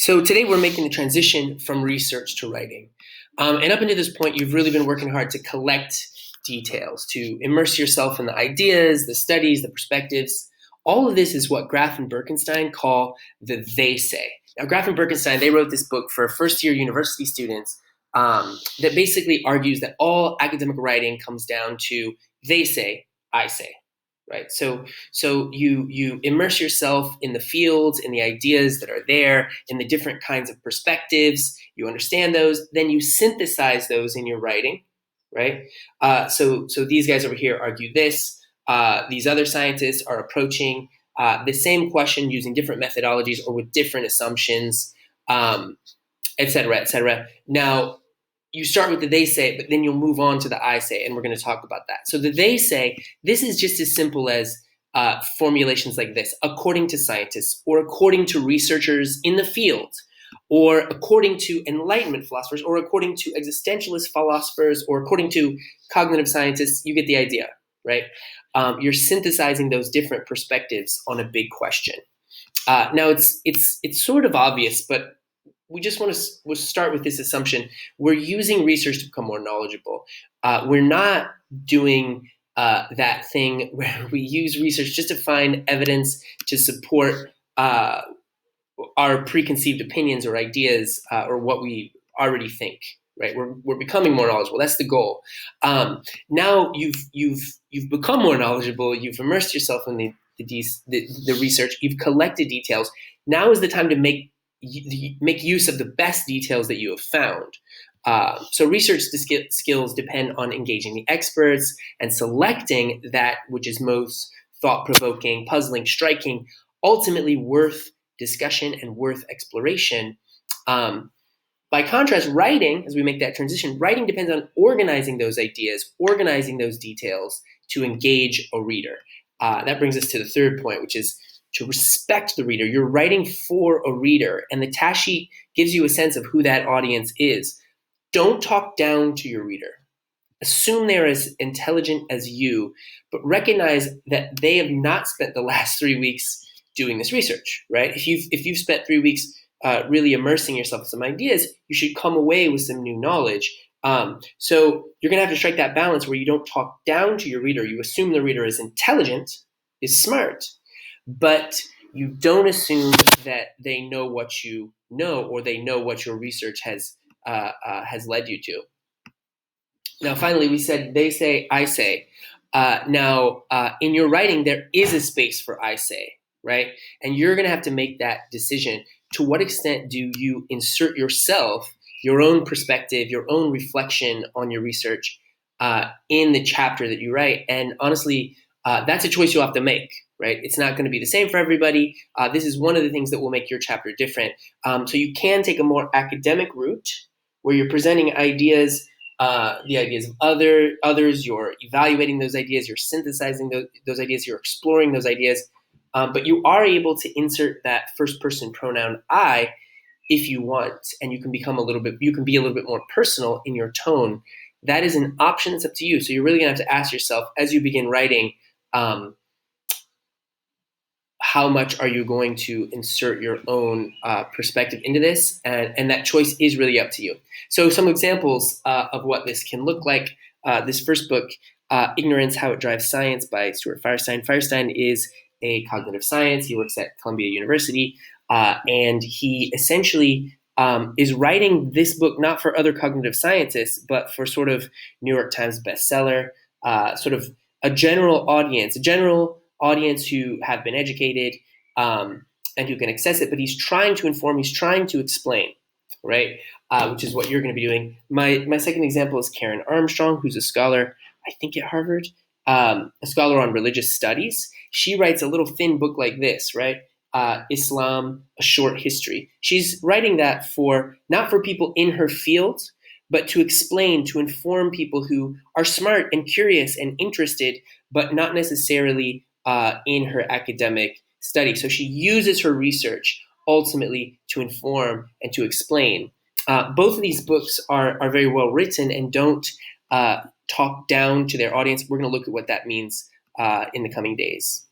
So today we're making the transition from research to writing. And up until this point, you've really been working hard to collect details, to immerse yourself in the ideas, the studies, the perspectives. All of this is what Graff and Birkenstein call the they say. Now, Graff and Birkenstein, they wrote this book for first-year university students that basically argues that all academic writing comes down to they say, I say. Right. So you immerse yourself in the fields, in the ideas that are there, in the different kinds of perspectives. You understand those, then you synthesize those in your writing, right? So these guys over here argue this. These other scientists are approaching the same question using different methodologies or with different assumptions, et cetera, et cetera. Now, you start with the they say, but then you'll move on to the I say, and we're going to talk about that. So the they say, this is just as simple as formulations like this: according to scientists, or according to researchers in the field, or according to Enlightenment philosophers, or according to existentialist philosophers, or according to cognitive scientists. You get the idea, right? You're synthesizing those different perspectives on a big question. Now it's sort of obvious, but we just want to start with this assumption. We're using research to become more knowledgeable. We're not doing that thing where we use research just to find evidence to support our preconceived opinions or ideas or what we already think. Right? We're becoming more knowledgeable. That's the goal. Now you've become more knowledgeable. You've immersed yourself in the research. You've collected details. Now is the time to make use of the best details that you have found. So research skills depend on engaging the experts and selecting that which is most thought-provoking, puzzling, striking, ultimately worth discussion and worth exploration. By contrast, writing, as we make that transition, writing depends on organizing those ideas, organizing those details to engage a reader. That brings us to the third point, which is to respect the reader. You're writing for a reader, and the task sheet gives you a sense of who that audience is. Don't talk down to your reader. Assume they're as intelligent as you, but recognize that they have not spent the last 3 weeks doing this research, right? If you've spent 3 weeks really immersing yourself in some ideas, you should come away with some new knowledge. So you're gonna have to strike that balance where you don't talk down to your reader. You assume the reader is intelligent, is smart, but you don't assume that they know what you know or they know what your research has led you to. Now, finally, we said they say, I say. Now, in your writing, there is a space for I say, right? And you're going to have to make that decision. To what extent do you insert yourself, your own perspective, your own reflection on your research in the chapter that you write? And honestly, that's a choice you'll have to make, right? It's not going to be the same for everybody. This is one of the things that will make your chapter different. So you can take a more academic route where you're presenting ideas, the ideas of others, you're evaluating those ideas, you're synthesizing those ideas, you're exploring those ideas. But you are able to insert that first person pronoun I if you want, and you can be a little bit more personal in your tone. That is an option that's up to you. So you're really gonna have to ask yourself as you begin writing, how much are you going to insert your own perspective into this? And that choice is really up to you. So some examples of what this can look like. This first book, Ignorance, How It Drives Science by Stuart Firestein. Firestein is a cognitive science. He works at Columbia University. And he essentially is writing this book not for other cognitive scientists, but for sort of New York Times bestseller, sort of a general audience who have been educated and who can access it, but he's trying to inform, he's trying to explain, right? Which is what you're going to be doing. My second example is Karen Armstrong, who's a scholar, I think at Harvard, a scholar on religious studies. She writes a little thin book like this, right? Islam, A Short History. She's writing that not for people in her field, but to explain, to inform people who are smart and curious and interested, but not necessarily in her academic study. So she uses her research ultimately to inform and to explain. Both of these books are very well written and don't talk down to their audience. We're going to look at what that means in the coming days.